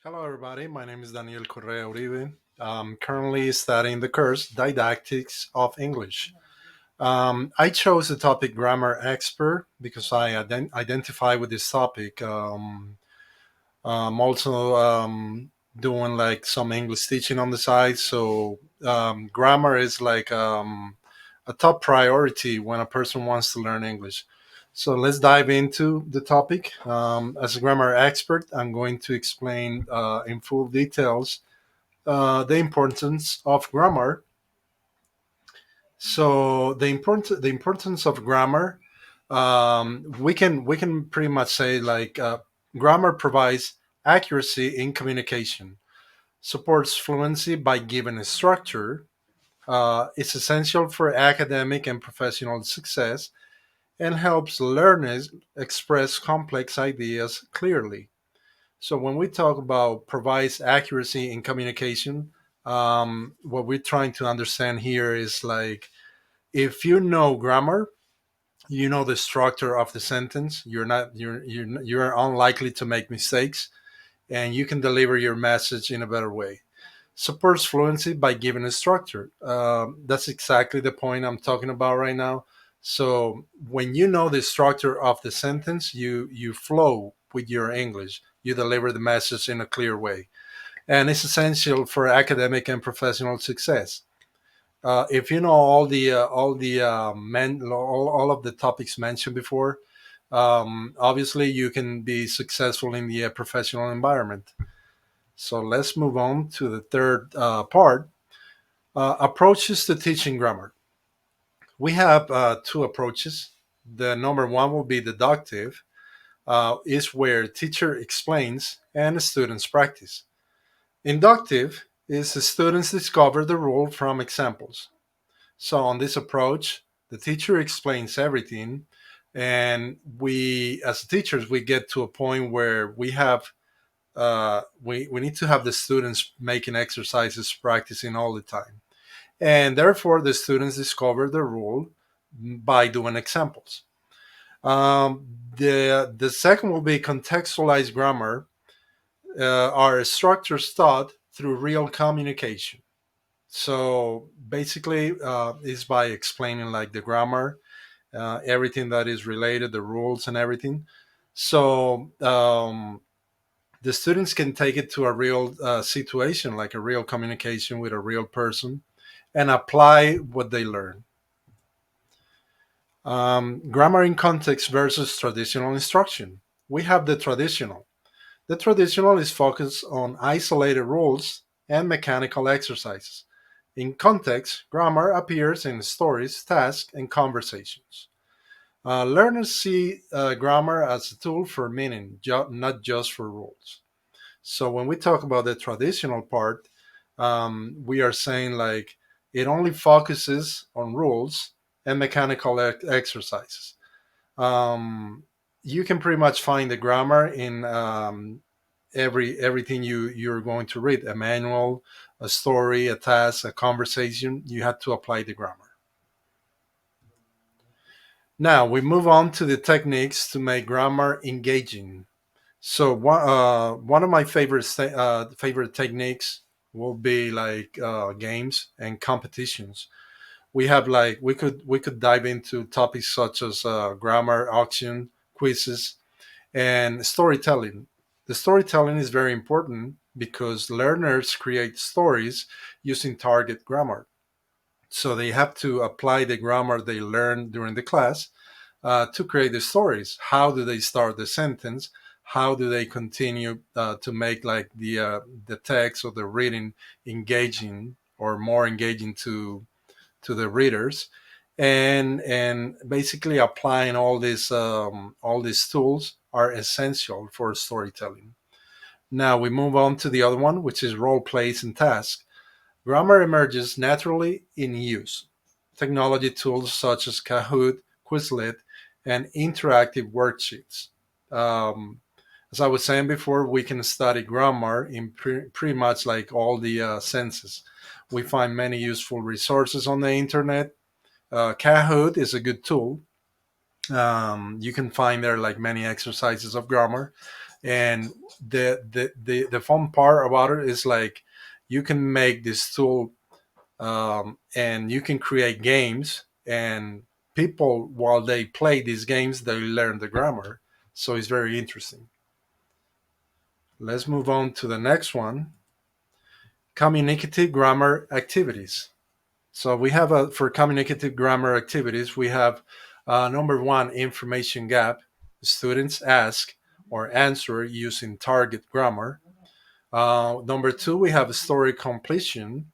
Hello, everybody. My name is Daniel Correa Uribe. I'm currently studying the course Didactics of English. I chose the topic grammar expert because I identify with this topic. I'm also doing like some English teaching on the side, so grammar is like a top priority when a person wants to learn English. So let's dive into the topic. As a grammar expert, I'm going to explain in full details the importance of grammar. So the importance of grammar, we can pretty much say like grammar provides accuracy in communication, supports fluency by giving a structure, is essential for academic and professional success, and helps learners express complex ideas clearly. So when we talk about provides accuracy in communication, what we're trying to understand here is like if you know grammar, you know the structure of the sentence. You're unlikely to make mistakes, and you can deliver your message in a better way. Supports fluency by giving a structure. That's exactly the point I'm talking about right now. So when you know the structure of the sentence, you flow with your English. You deliver the message in a clear way, and it's essential for academic and professional success. If you know all of the topics mentioned before, obviously you can be successful in the professional environment. So let's move on to the third part, approaches to teaching grammar. We have two approaches. The number one will be deductive, is where teacher explains and students practice. Inductive is the students discover the rule from examples. So on this approach, the teacher explains everything, and we, as teachers, we get to a point where we need to have the students making exercises, practicing all the time, and therefore the students discover the rule by doing examples. The second will be contextualized grammar, are structures taught through real communication. So basically, is by explaining like the grammar, everything that is related, the rules and everything. So the students can take it to a real situation, like a real communication with a real person, and apply what they learn. Grammar in context versus traditional instruction. We have the traditional. The traditional is focused on isolated rules and mechanical exercises. In context, grammar appears in stories, tasks, and conversations. Learners see grammar as a tool for meaning, not just for rules. So when we talk about the traditional part, we are saying like it only focuses on rules and mechanical exercises. Um, you can pretty much find the grammar in everything you're going to read: a manual, a story, a task, a conversation. You have to apply the grammar. Now we move on to the techniques to make grammar engaging. So one of my favorite techniques will be like games and competitions. We have like we could dive into topics such as grammar, auction, quizzes, and storytelling. The storytelling is very important because learners create stories using target grammar. So they have to apply the grammar they learned during the class to create the stories. How do they start the sentence? How do they continue to make like the text or the reading engaging or more engaging to the readers? And basically applying all these tools are essential for storytelling. Now we move on to the other one, which is role plays and tasks. Grammar emerges naturally in use. Technology tools such as Kahoot, Quizlet, and interactive worksheets. Um, as I was saying before, we can study grammar in pretty much like all the senses. We find many useful resources on the internet. Kahoot is a good tool. You can find there like many exercises of grammar. And the fun part about it is like you can make this tool, and you can create games, and people, while they play these games, they learn the grammar. So it's very interesting. Let's move on to the next one: communicative grammar activities. So we have for communicative grammar activities, we have number one, information gap. Students ask or answer using target grammar. Number two, we have story completion.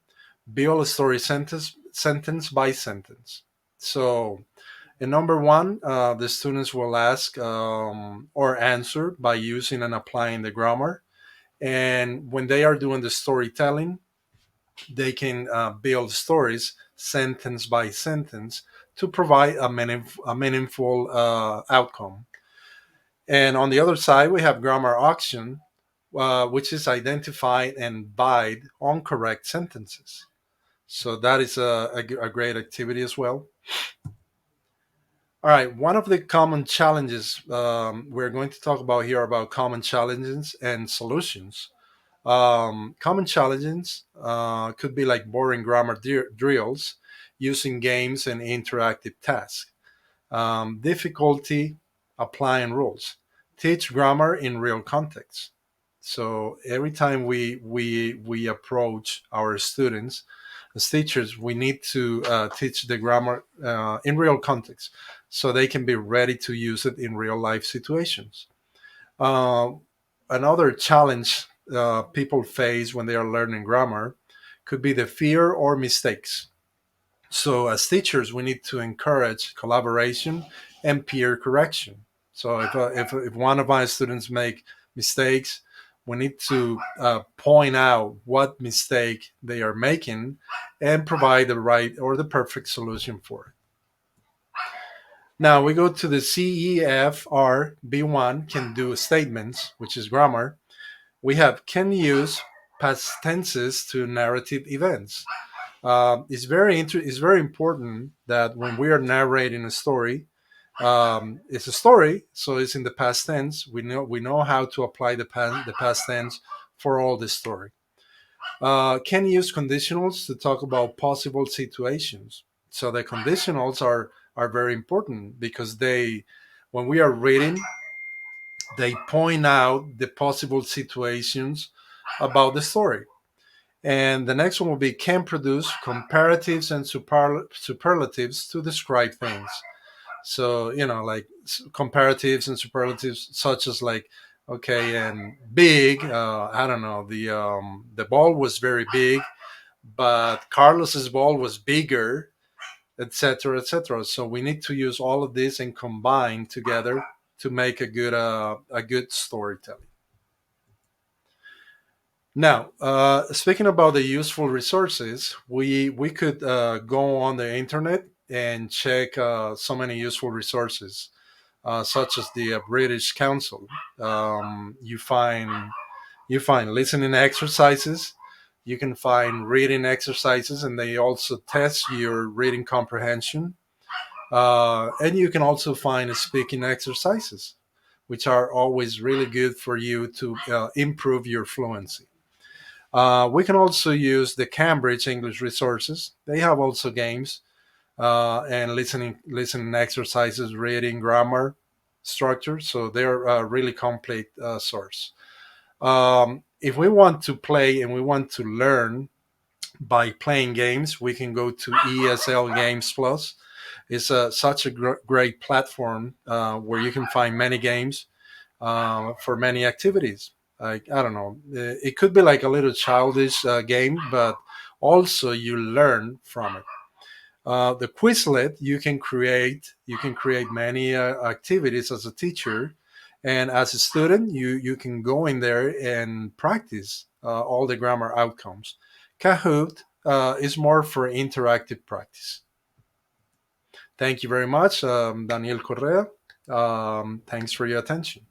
Build a story sentence by sentence. So in number one, the students will ask or answer by using and applying the grammar. And when they are doing the storytelling, they can build stories sentence by sentence to provide a meaningful outcome. And on the other side, we have grammar auction, which is identify and bide on correct sentences. So that is a great activity as well. All right, one of the common challenges we're going to talk about here about common challenges and solutions. Common challenges could be like boring grammar drills, using games and interactive tasks. Difficulty, applying rules. Teach grammar in real context. So every time we approach our students as teachers, we need to teach the grammar in real context, so they can be ready to use it in real life situations. Uh, Another challenge people face when they are learning grammar could be the fear or mistakes. So, as teachers, we need to encourage collaboration and peer correction. So, if one of my students make mistakes, we need to point out what mistake they are making and provide the right or the perfect solution for it. Now we go to the CEFR B1 can do statements, which is grammar. We have can use past tenses to narrative events. It's very important that when we are narrating a story, it's a story, so it's in the past tense. We know how to apply the past tense for all the story. Can use conditionals to talk about possible situations. So the conditionals are very important because when we are reading, they point out the possible situations about the story. And the next one will be can produce comparatives and superlatives to describe things. So, like comparatives and superlatives, such as like, okay, and big, I don't know, the ball was very big, but Carlos's ball was bigger, etc., etc. So we need to use all of this and combine together to make a good storytelling. Now, speaking about the useful resources, we could go on the internet and check so many useful resources, such as the British Council. You find listening exercises, you can find reading exercises, and they also test your reading comprehension. And you can also find speaking exercises, which are always really good for you to improve your fluency. We can also use the Cambridge English resources. They have also games and listening exercises, reading, grammar, structure. So they're a really complete source. If we want to play and we want to learn by playing games, we can go to ESL Games Plus. It's such a great platform where you can find many games for many activities. Like, I don't know, it could be like a little childish game, but also you learn from it. The Quizlet, you can create many activities as a teacher, and as a student, you can go in there and practice all the grammar outcomes. Kahoot is more for interactive practice. Thank you very much, Daniel Correa. Thanks for your attention.